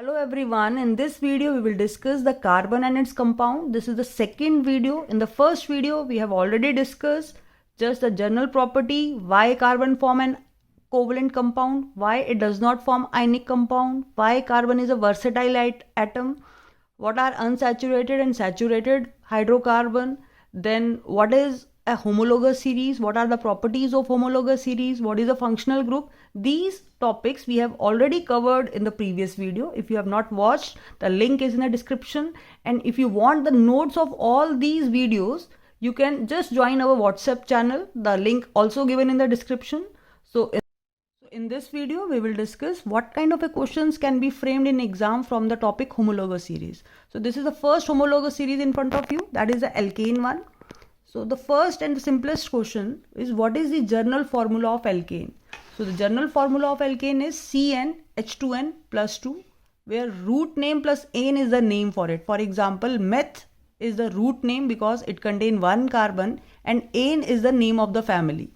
Hello everyone, in this video we will discuss the carbon and its compound. This is the second video. In the first video we have already discussed just the general property, why carbon form an covalent compound, why it does not form ionic compound, why carbon is a versatile atom, what are unsaturated and saturated hydrocarbon, then what is a homologous series, what are the properties of homologous series, what is a functional group. These topics we have already covered in the previous video. If you have not watched, the link is in the description, and if you want the notes of all these videos, you can just join our WhatsApp channel, the link also given in the description. So in this video we will discuss what kind of a questions can be framed in exam from the topic homologous series. So this is the first homologous series in front of you, that is the alkane one. So the first and the simplest question is, what is the general formula of alkane? So the general formula of alkane is CnH2n plus 2, where root name plus ane is the name for it. For example, meth is the root name because it contains one carbon, and ane is the name of the family.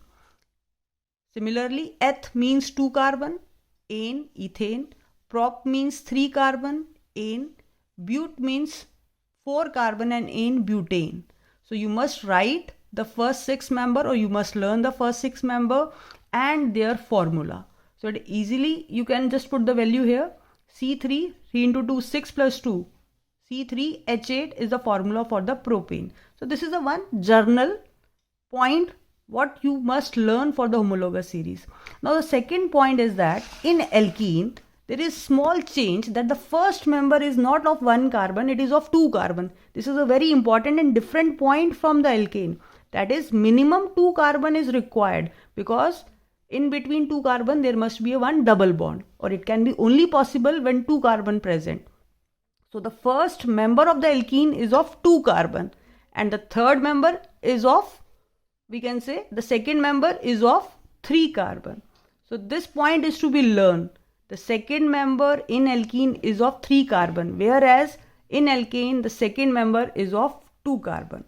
Similarly, eth means 2 carbon, ane, ethane, prop means 3 carbon, ane, but means 4 carbon, and ane, butane. So you must write the first 6 member, or you must learn the first 6 member and their formula. So it easily you can just put the value here. C3, 3 into 2, 6 plus 2. C3H8 is the formula for the propane. So this is the one journal point what you must learn for the homologous series. Now the second point is that in alkene there is small change, that the first member is not of 1 carbon, it is of 2 carbon. This is a very important and different point from the alkane. That is, minimum 2 carbon is required, because in between 2 carbon there must be a one double bond, or it can be only possible when 2 carbon present. So the first member of the alkene is of 2 carbon, and the third member is of, we can say, the second member is of 3 carbon. So this point is to be learned. The second member in alkene is of 3 carbon, whereas in alkane the second member is of 2 carbon.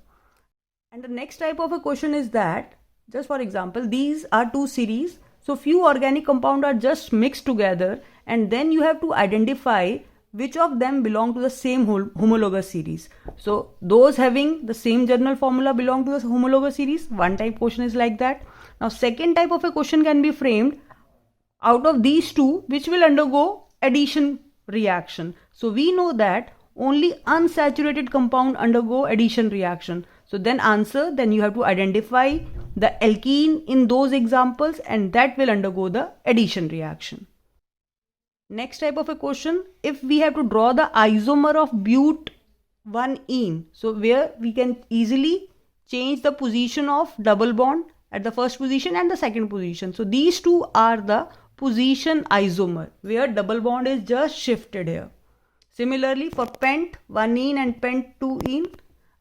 And the next type of a question is that, just for example, these are 2 series. So few organic compounds are just mixed together, and then you have to identify which of them belong to the same homologous series. So those having the same general formula belong to the homologous series. One type question is like that. Now second type of a question can be framed, out of these two, which will undergo addition reaction. So we know that only unsaturated compound undergo addition reaction. So then you have to identify the alkene in those examples, and that will undergo the addition reaction. Next type of a question, if we have to draw the isomer of but-1-ene, so where we can easily change the position of double bond at the first position and the second position. So these two are the position isomer, where double bond is just shifted here. Similarly for pent-1-ene and pent-2-ene,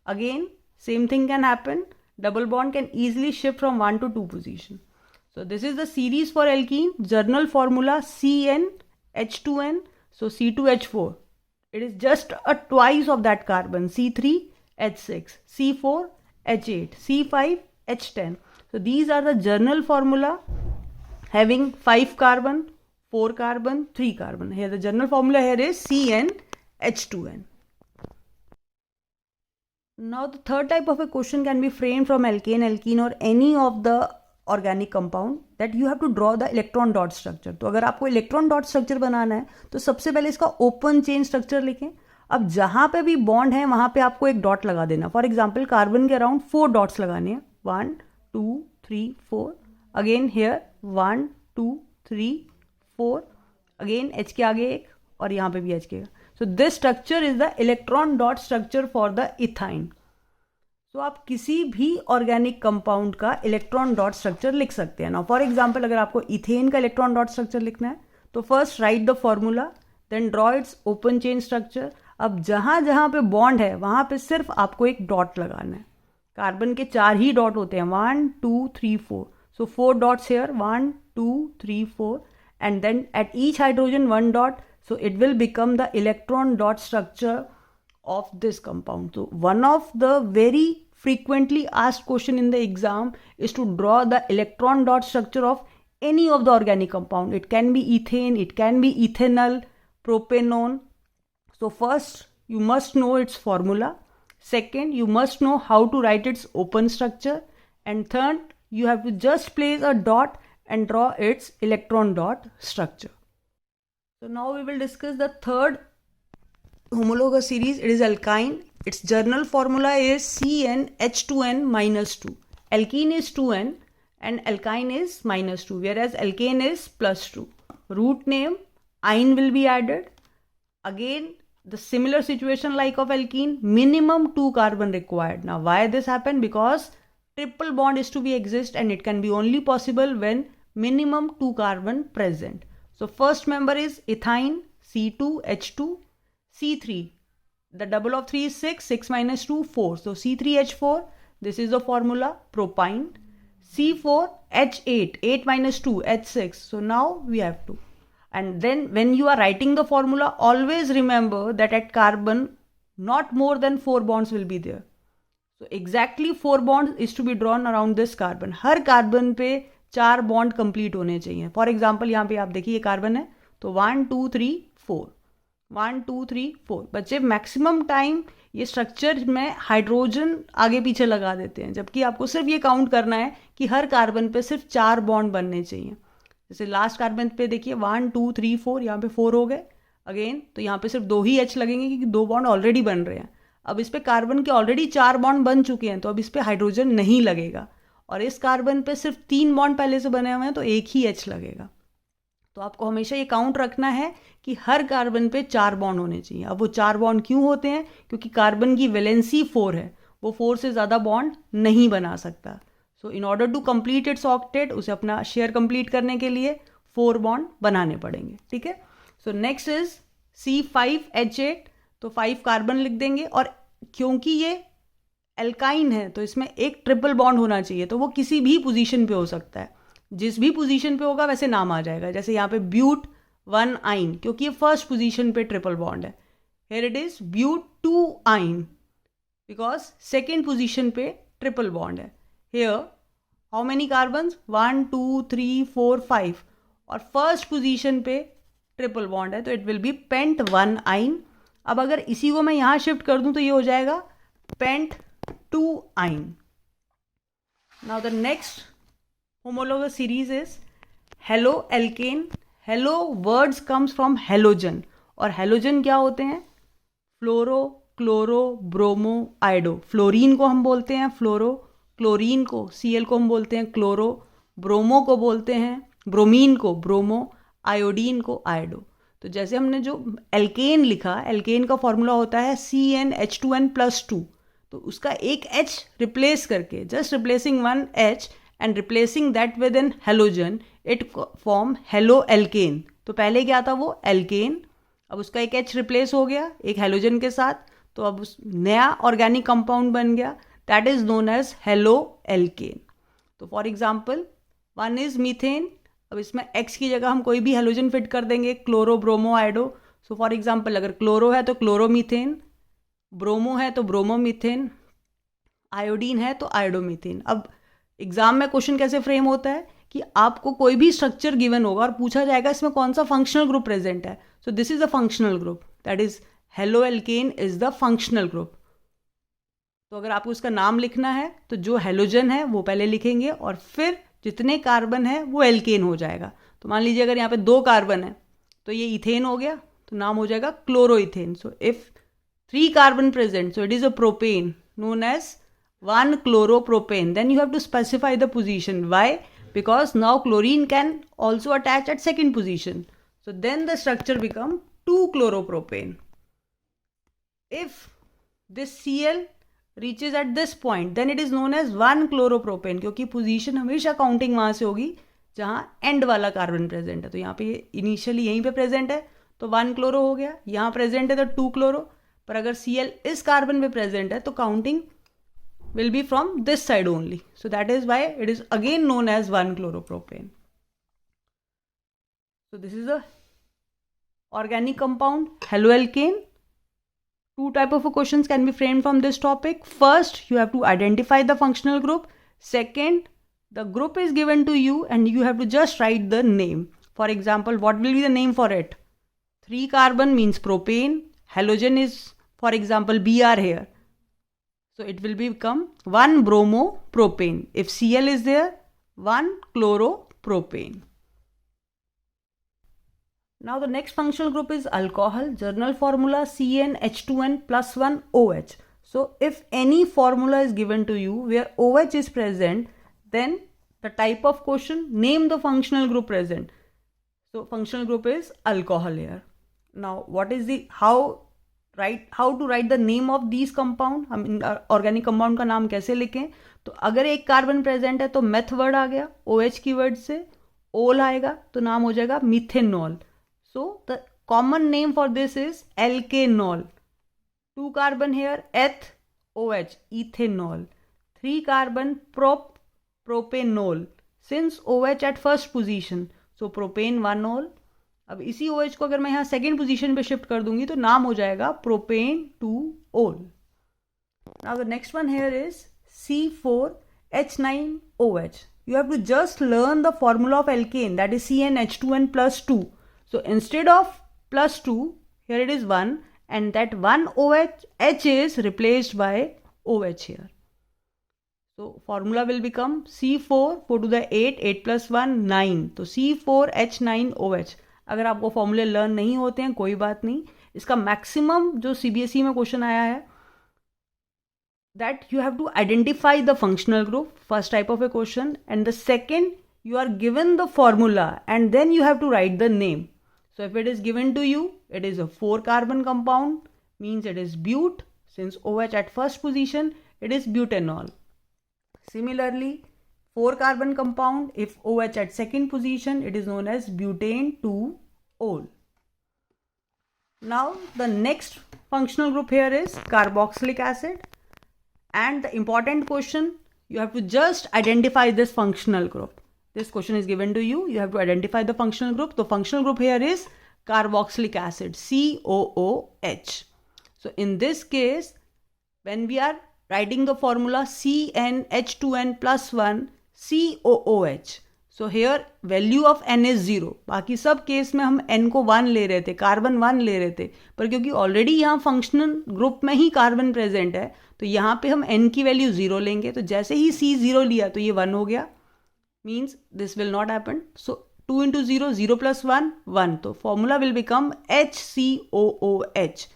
again same thing can happen. Double bond can easily shift from 1 to 2 position. So this is the series for alkene. Journal formula CnH2n, so C2H4. It is just a twice of that carbon, C3H6, C4H8, C5H10. So these are the journal formula having 5 carbon, 4 carbon, 3 carbon. Here the general formula here is CnH2n. Now the third type of a question can be framed from alkane or any of the organic compound, that you have to draw the electron dot structure. तो अगर आपको electron dot structure बनाना है तो सबसे पहले इसका open chain structure लिखें. अब जहाँ पे भी बॉन्ड है वहाँ पे आपको एक डॉट लगा देना. फॉर एग्जाम्पल कार्बन के अराउंड 4 डॉट्स लगाने हैं. 1 2 3 4. Again here 1 2 3 4. अगेन एच के आगे एक, और यहाँ पे भी एच के. So this structure is the electron dot structure for the ethyne. तो आप किसी भी ऑर्गेनिक कंपाउंड का इलेक्ट्रॉन डॉट स्ट्रक्चर लिख सकते हैं. नाउ फॉर एग्जांपल, अगर आपको इथेन का इलेक्ट्रॉन डॉट स्ट्रक्चर लिखना है तो first write the formula, then draw its open chain structure. अब जहां जहां पे बॉन्ड है वहां पे सिर्फ आपको एक डॉट लगाना है. कार्बन के 4 ही डॉट होते हैं, 1 2 3 4. So 4 dots here, 1 2 3 4, and then at each hydrogen 1 dot. So it will become the electron dot structure of this compound. So one of the very frequently asked question in the exam is to draw the electron dot structure of any of the organic compound. It can be ethane, it can be ethanol, propanone. So first you must know its formula. Second, you must know how to write its open structure. And third, you have to just place a dot and draw its electron dot structure. So now we will discuss the third homologous series. It is alkyne. Its journal formula is CnH2n minus 2. Alkene is 2n and alkyne is minus 2, whereas alkane is plus 2. Root name, ine will be added. Again, the similar situation like of alkene, minimum 2 carbon required. Now why this happened? Because triple bond is to be exist and it can be only possible when minimum 2 carbon present. So first member is ethyne, C2H2, C3. The double of 3 is 6, 6 minus 2, 4. So C3H4, this is the formula, propyne. C4H8, 8 minus 2, H6. So now we have to. And then when you are writing the formula, always remember that at carbon, not more than 4 bonds will be there. So exactly 4 bonds is to be drawn around this carbon. Her carbon पे 4 bond complete होने चाहिए. For example यहाँ पे आप देखिए ये carbon है तो 1 2 3 4 1 2 3 4. बच्चे मैक्सिमम टाइम ये स्ट्रक्चर में हाइड्रोजन आगे पीछे लगा देते हैं, जबकि आपको सिर्फ ये काउंट करना है कि हर कार्बन पे सिर्फ 4 बॉन्ड बनने चाहिए. जैसे लास्ट कार्बन पे देखिए 1 2 3 4, यहाँ पे 4 हो गए अगेन, तो यहाँ पे सिर्फ 2 ही H लगेंगे क्योंकि 2 बॉन्ड ऑलरेडी बन रहे हैं. अब इस पे कार्बन के ऑलरेडी 4 बॉन्ड बन चुके हैं तो अब इस पे हाइड्रोजन नहीं लगेगा, और इस कार्बन पे सिर्फ 3 बॉन्ड पहले से बने हुए हैं तो एक ही H लगेगा. तो आपको हमेशा ये काउंट रखना है कि हर कार्बन पे 4 बॉन्ड होने चाहिए. अब वो 4 बॉन्ड क्यों होते हैं? क्योंकि कार्बन की वैलेंसी 4 है, वो 4 से ज़्यादा बॉन्ड नहीं बना सकता. So in order to complete its octet, उसे अपना शेयर कंप्लीट करने के लिए 4 बॉन्ड बनाने पड़ेंगे. ठीक है. सो नेक्स्ट इज C5H8, तो 5 कार्बन लिख देंगे, और क्योंकि ये एल्काइन है तो इसमें एक ट्रिपल बॉन्ड होना चाहिए, तो वो किसी भी पोजीशन पे हो सकता है. जिस भी पोजीशन पे होगा वैसे नाम आ जाएगा. जैसे यहाँ पे ब्यूट 1 आइन, क्योंकि ये फर्स्ट पोजीशन पे ट्रिपल बॉन्ड है. हियर इट इज ब्यूट 2 आइन बिकॉज सेकेंड पोजीशन पे ट्रिपल बॉन्ड है. Here how many carbons? 1 2 3 4 5, और फर्स्ट पोजीशन पे ट्रिपल बॉन्ड है तो इट विल बी पेंट 1 आइन. अब अगर इसी को मैं यहाँ शिफ्ट कर दूं तो ये हो जाएगा पेंट 2 आइन. Now the next homologous series is haloalkane. Halo words comes from halogen, और halogen क्या होते हैं? फ्लोरो, क्लोरो, ब्रोमो, आइडो. फ्लोरीन को हम बोलते हैं फ्लोरो, क्लोरीन को Cl को हम बोलते हैं क्लोरो, ब्रोमो को बोलते हैं ब्रोमीन को ब्रोमो, आयोडीन को आइडो. तो जैसे हमने जो एल्केन लिखा, एल्केन का फॉर्मूला होता है CnH2n + 2, तो उसका एक H रिप्लेस करके, just replacing 1 H and replacing that with an halogen, it form haloalkane. तो पहले क्या था? वो एल्केन, अब उसका एक H रिप्लेस हो गया एक हेलोजन के साथ, तो अब उस नया ऑर्गेनिक कंपाउंड बन गया, that is known as haloalkane. तो फॉर एग्जाम्पल 1 इज मीथेन. अब इसमें X की जगह हम कोई भी हेलोजन फिट कर देंगे, chloro, bromo, आइडो. So for example अगर क्लोरो है तो क्लोरोमीथेन, ब्रोमो है तो ब्रोमोमीथेन, आयोडीन है तो आयोडोमीथेन. अब एग्जाम में क्वेश्चन कैसे फ्रेम होता है कि आपको कोई भी स्ट्रक्चर गिवन होगा और पूछा जाएगा इसमें कौन सा फंक्शनल ग्रुप प्रेजेंट है. So this is the functional group, that is haloalkane is the functional group. तो अगर आपको इसका नाम लिखना है तो जो हेलोजन है वो पहले लिखेंगे और फिर जितने कार्बन है वो एल्केन हो जाएगा. तो मान लीजिए अगर यहाँ पे 2 कार्बन है तो ये इथेन हो गया, तो नाम हो जाएगा chloroethane. So if 3 carbon present, so it is a propane known as 1 chloropropane. Then you have to specify the position. Why? Because now chlorine can also attach at second position. So then the structure become 2 chloropropane. If this Cl reaches at this point, then it is known as 1 chloropropane, क्योंकि position हमेशा counting वहाँ से होगी जहाँ and वाला carbon present है. तो यहाँ पे इनिशियली यहीं पे प्रेजेंट है तो 1 क्लोरो हो गया, यहाँ प्रेजेंट है तो 2 क्लोरो. पर अगर Cl इस कार्बन पे प्रेजेंट है तो counting will be from this side only. So that is why it is again known as 1 chloropropane. So this is a organic compound, haloalkane. 2 type of questions can be framed from this topic. First, you have to identify the functional group. Second, the group is given to you and you have to just write the name. For example, what will be the name for it? 3 carbon means propane. Halogen is, for example, Br here. So it will become 1 bromopropane. If Cl is there, 1 chloropropane. Now the next functional group is alcohol. Journal formula CnH2n plus 1 OH. So if any formula is given to you where OH is present, then the type of question, name the functional group present. So functional group is alcohol here. Now what is the, how to write the name of these compound? हम organic compound का नाम कैसे लिखें? तो अगर एक carbon present है तो मेथ वर्ड आ गया, OH की वर्ड से ओल आएगा तो नाम हो जाएगा methanol. So the common name for this is alkanol. 2 carbon here, eth, OH, ethanol. 3 carbon propanol. Since OH at first position, so propane 1-ol. अब इसी OH को अगर मैं यहाँ सेकेंड पोजीशन पे शिफ्ट कर दूंगी तो नाम हो जाएगा propane 2-ol. Now the next one here is C4H9OH. You have to just learn the formula of alkane, that is CnH2n plus 2. So instead of plus 2, here it is 1, and that 1 OH H is replaced by OH here. So formula will become C4, 4 to the 8, 8 plus 1, 9. तो C4H9OH. अगर आपको फॉर्मूले learn नहीं होते हैं कोई बात नहीं, इसका मैक्सिमम जो CBSE में क्वेश्चन आया है, that you have to identify the functional group, first type of a question, and the second you are given the formula and then you have to write the name. So if it is given to you, it is a 4 carbon compound, means it is but. Since OH at first position, it is butanol. Similarly, 4 carbon compound, if OH at second position, it is known as butane 2-ol. Now the next functional group here is carboxylic acid, and the important question, you have to just identify this functional group. This question is given to you, you have to identify the functional group. The functional group here is carboxylic acid, COOH. So in this case, when we are writing the formula CnH2n plus 1 COOH, so here value of n is 0. बाकी सब case में हम n को 1 ले रहे थे, carbon 1 ले रहे थे, पर क्योंकि ऑलरेडी यहाँ फंक्शनल ग्रुप में ही कार्बन प्रेजेंट है तो यहाँ पे हम n की वैल्यू 0 लेंगे. तो जैसे ही C 0 लिया तो ये 1 हो गया, means this will not happen. So 2 into 0, 0 plus 1, 1. So formula will become HCOOH.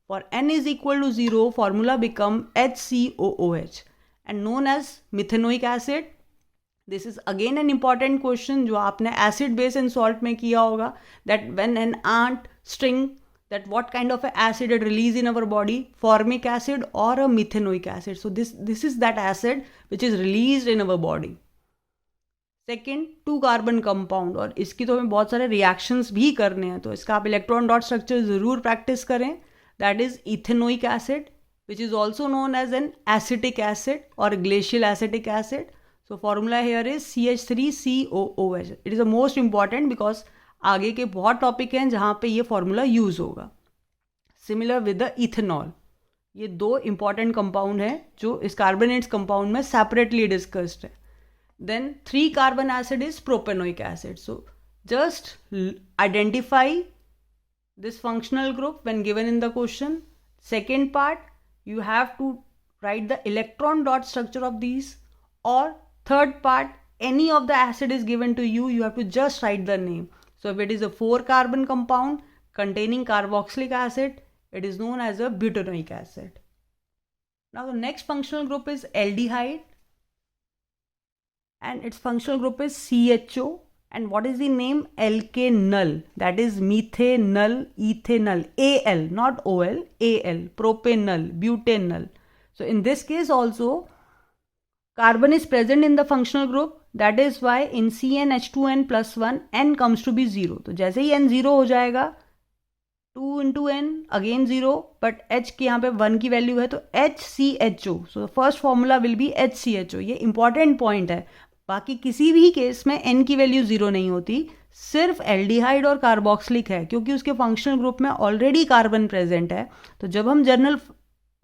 For n is equal to 0, formula become HCOOH and known as methanoic acid. This is again an important question जो आपने acid base and salt में किया होगा, that when an ant sting, that what kind of a acid it release in our body, formic acid or a methanoic acid. So this is that acid which is released in our body. Second 2 carbon compound, और इसकी तो हमें बहुत सारे reactions भी करने हैं तो इसका आप इलेक्ट्रॉन डॉट स्ट्रक्चर ज़रूर प्रैक्टिस करें. That is ethanoic acid which is also known as an acetic acid और glacial acetic acid. So formula here is CH3COOH. It is the most important because आगे के बहुत टॉपिक हैं जहाँ पे ये फॉर्मूला यूज होगा. Similar with the ethanol. ये 2 इंपॉर्टेंट कंपाउंड हैं जो इस कार्बोनेट्स कंपाउंड में सेपरेटली डिस्कस्ड है. Then 3 carbon acid is propanoic acid. So just identify this functional group when given in the question. Second part, you have to write the electron dot structure of these, or third part, any of the acid is given to you, you have to just write the name. So if it is a 4 carbon compound containing carboxylic acid, it is known as a butanoic acid. Now the next functional group is aldehyde, and its functional group is CHO. And what is the name? Alkanol. That is methanol, ethanol. Al, not OL, Al. Propanol, butanol. So in this case also, carbon is present in the functional group. That is why in CnH2n plus 1, n comes to be 0. तो जैसे ही n 0 हो जाएगा, 2 into n again 0, but h के यहाँ पे 1 की value है तो HCHO. So the first formula will be HCHO. ये important point है. बाकी किसी भी केस में n की वैल्यू 0 नहीं होती, सिर्फ एल्डिहाइड और कार्बोक्सिलिक है क्योंकि उसके फंक्शनल ग्रुप में ऑलरेडी कार्बन प्रेजेंट है. तो जब हम जनरल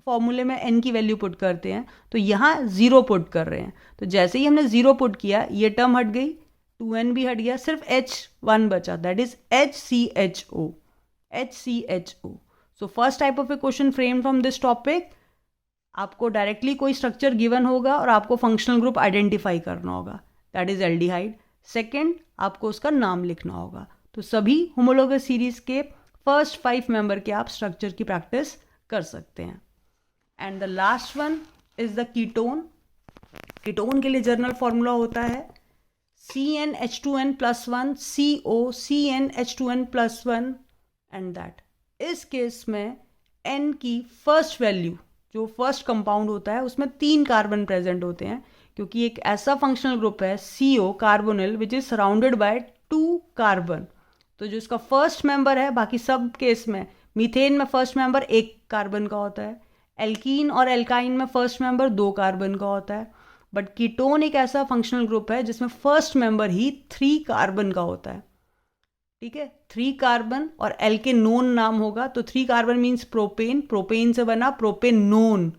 फॉर्मूले में n की वैल्यू पुट करते हैं तो यहाँ 0 पुट कर रहे हैं. तो जैसे ही हमने 0 पुट किया ये टर्म हट गई, 2n भी हट गया, सिर्फ H1 बचा, that is HCHO. HCHO. So first type of a question framed from this topic, आपको डायरेक्टली कोई स्ट्रक्चर गिवन होगा और आपको फंक्शनल ग्रुप आइडेंटिफाई करना होगा, दैट इज एल्डिहाइड. सेकेंड, आपको उसका नाम लिखना होगा. तो सभी होमोलोगस सीरीज के फर्स्ट 5 मेंबर के आप स्ट्रक्चर की प्रैक्टिस कर सकते हैं. And the last one is the ketone. Ketone के लिए जर्नल फॉर्मूला होता है CnH2n+1 CO CnH2n+1 and that. इस केस में N की फर्स्ट वैल्यू, जो फर्स्ट कंपाउंड होता है, उसमें 3 कार्बन प्रेजेंट होते हैं, क्योंकि एक ऐसा फंक्शनल ग्रुप है CO carbonyl which is surrounded by 2 carbon. तो जो इसका फर्स्ट मेंबर है, बाकी सब केस में मीथेन में फर्स्ट मेंबर 1 कार्बन का होता है, एल्कीन और एल्काइन में फर्स्ट मेंबर 2 कार्बन का होता है. बट कीटोन एक ऐसा फंक्शनल ग्रुप है जिसमें फर्स्ट मेंबर ही 3 कार्बन का होता है. ठीक है, 3 कार्बन और एल्केनोन नाम होगा. तो 3 कार्बन मीन्स प्रोपेन, प्रोपेन से बना प्रोपेनोन,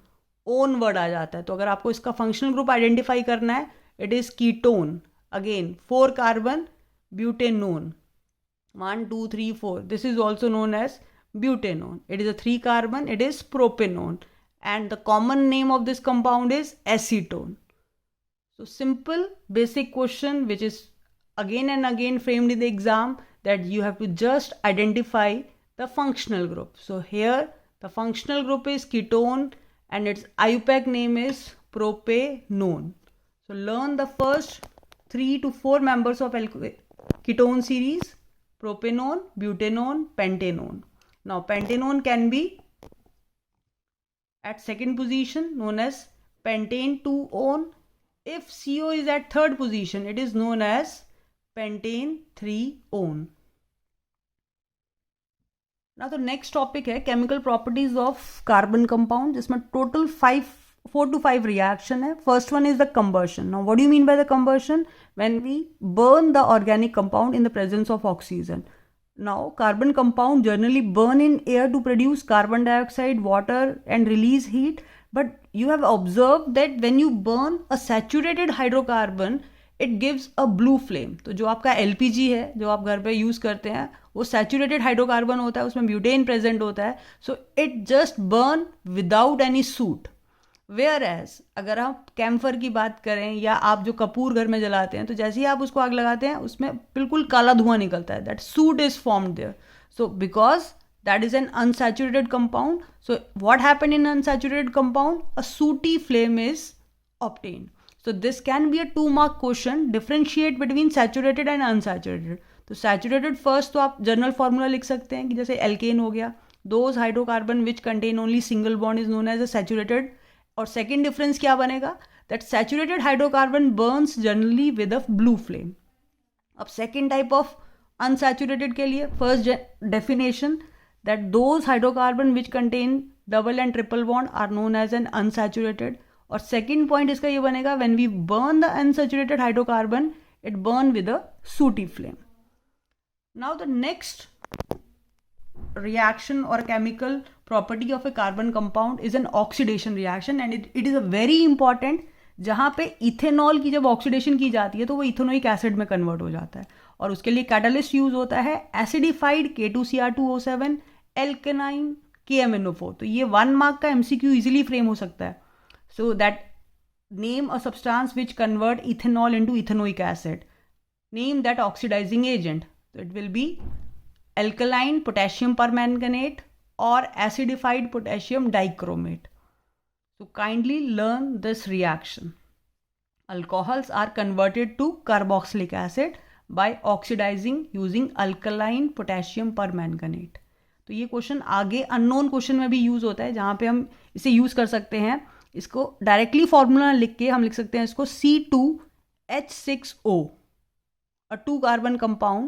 ओन वर्ड आ जाता है. तो अगर आपको इसका फंक्शनल ग्रुप आइडेंटिफाई करना है, it is ketone. Again 4 carbon butanone, 1 2 3 4, this is also known as butanone. It is a 3 carbon, it is propanone, and the common name of this compound is acetone. So simple basic question which is again and again framed in the exam, that you have to just identify the functional group. So here the functional group is ketone and its IUPAC name is propanone. So learn the first 3 to 4 members of ketone series: propanone, butanone, pentanone. Now pentanone can be at second position, known as pentane 2-one. If CO is at third position, it is known as pentane 3-one. Now the next topic है chemical properties of carbon compound, जिसमें total 4 to 5 reaction है. First one is the combustion. Now what do you mean by the combustion? When we burn the organic compound in the presence of oxygen. Now carbon compound generally burn in air to produce carbon dioxide, water and release heat. But you have observed that when you burn a saturated hydrocarbon, it gives a blue flame. तो जो आपका LPG है, जो आप घर पे use करते हैं, वो सैचुरेटेड हाइड्रोकार्बन होता है, उसमें ब्यूटेन प्रेजेंट होता है. So it just burn without any soot. Whereas अगर आप कैम्फर की बात करें या आप जो कपूर घर में जलाते हैं, तो जैसे ही आप उसको आग लगाते हैं, उसमें बिल्कुल काला धुआं निकलता है. That soot is formed there. So because that is an unsaturated compound. So what happen in unsaturated compound? A sooty flame is obtained. So this can be a 2-mark question. Differentiate between saturated and unsaturated. तो saturated first तो आप general formula लिख सकते हैं कि जैसे alkene हो गया, those hydrocarbon which contain only single bond is known as a saturated. और second difference क्या बनेगा? That saturated hydrocarbon burns generally with a blue flame. अब second type of unsaturated के लिए first definition that those hydrocarbon which contain double and triple bond are known as an unsaturated. और second point इसका ये बनेगा, when we burn the unsaturated hydrocarbon it burn with a sooty flame. Now the next reaction और chemical property of a carbon compound is an oxidation reaction and it is a very important. जहां पे ethanol की जब oxidation की जाती है तो वो इथेनोइक एसिड में कन्वर्ट हो जाता है और उसके लिए कैटालिस्ट यूज होता है एसिडिफाइड K2Cr2O7 एल्केनाइन KMNO4. तो ये 1 मार्क का MCQ इजिली फ्रेम हो सकता है. So that name a substance which convert ethanol into ethanoic acid. Name that oxidizing agent. So it will be alkaline potassium permanganate or acidified potassium dichromate. So kindly learn this reaction. Alcohols are converted to carboxylic acid by oxidizing using alkaline potassium permanganate. तो ये question आगे unknown question में भी use होता है, जहाँ पे हम इसे यूज कर सकते हैं. इसको डायरेक्टली फॉर्मूला लिख के हम लिख सकते हैं इसको C2H6O, a 2 carbon compound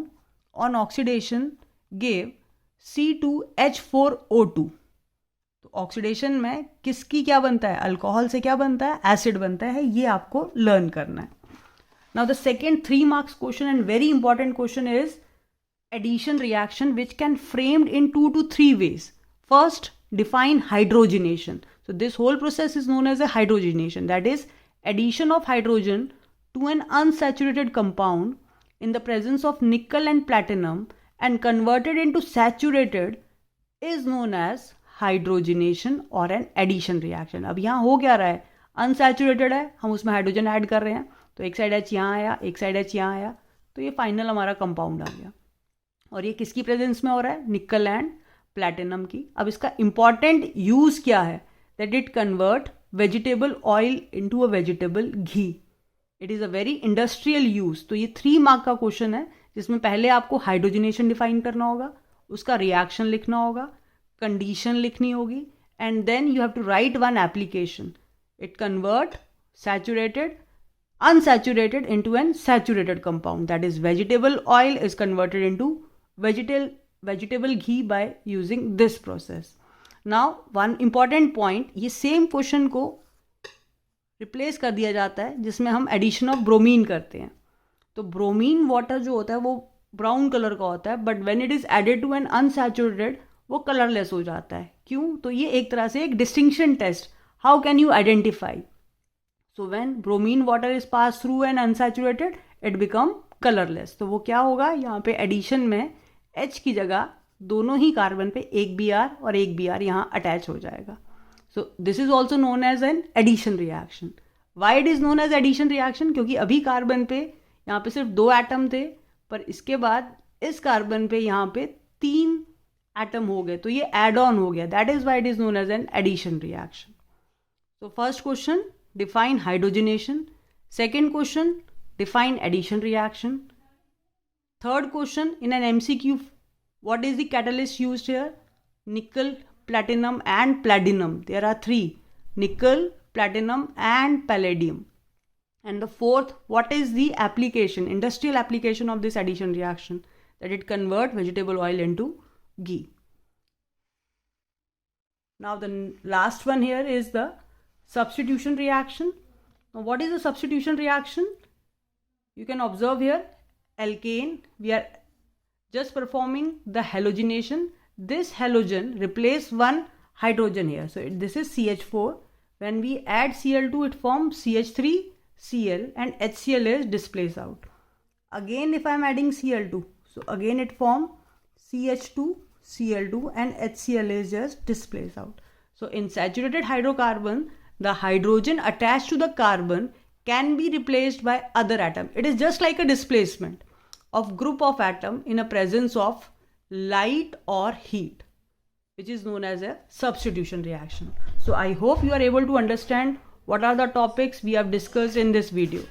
on oxidation gave C2H4O2. तो ऑक्सीडेशन में किसकी क्या बनता है? अल्कोहल से क्या बनता है? एसिड बनता है. ये आपको लर्न करना है. Now the second 3 marks question and very important question is addition reaction which can framed in 2 to 3 ways. First, define hydrogenation. So this whole process is known as a hydrogenation. That is addition of hydrogen to an unsaturated compound in the presence of nickel and platinum and converted into saturated is known as hydrogenation or an addition reaction. अब यहाँ हो क्या रहा है, unsaturated है, हम उसमें hydrogen add कर रहे हैं, तो एक साइड H यहाँ आया, एक साइड H यहाँ आया, तो ये फाइनल हमारा कंपाउंड आ गया. और ये किसकी प्रेजेंस में हो रहा है, निकल एंड प्लैटिनम की. अब इसका इंपॉर्टेंट यूज क्या है, that it convert vegetable oil into a vegetable ghee. It is a very industrial use. तो ये 3 मार्क का क्वेश्चन है, जिसमें पहले आपको हाइड्रोजनेशन डिफाइन करना होगा, उसका रिएक्शन लिखना होगा, कंडीशन लिखनी होगी, and then you have to write one application. It convert saturated unsaturated into an saturated compound, that is vegetable oil is converted into vegetable ghee by using this process. Now one important point, ये same question को replace कर दिया जाता है जिसमें हम addition of bromine करते हैं. तो bromine water जो होता है वो brown color का होता है, but when it is added to an unsaturated वो colorless हो जाता है. क्यों? तो ये एक तरह से एक distinction test. How can you identify? So when bromine water is passed through an unsaturated, it become colorless. तो वो क्या होगा, यहाँ पे एडिशन में H की जगह दोनों ही कार्बन पे एक Br और एक Br यहाँ अटैच हो जाएगा. So this is also known as an addition reaction. Why it is known as addition reaction? क्योंकि अभी कार्बन पे यहाँ पे सिर्फ 2 एटम थे, पर इसके बाद इस कार्बन पे यहाँ पे 3 एटम हो गए, तो ये एड ऑन हो गया. That is why it is known as an addition reaction. So first question, define hydrogenation. Second question, define addition reaction. Third question, in an MCQ, what is the catalyst used here? Nickel, platinum and palladium. There are 3, nickel, platinum and palladium. And the fourth, what is the application, industrial application of this addition reaction? That it convert vegetable oil into ghee. Now the last one here is the substitution reaction. Now what is a substitution reaction? You can observe here, alkane, we are just performing the halogenation. This halogen replace one hydrogen here, so this is CH4. When we add Cl2, it forms CH3Cl and HCl is displaced out. Again if I am adding Cl2, so again it form CH2Cl2 and HCl is just displaced out. So in saturated hydrocarbon, the hydrogen attached to the carbon can be replaced by other atom. It is just like a displacement of group of atom in a presence of light or heat, which is known as a substitution reaction. So I hope you are able to understand what are the topics we have discussed in this video.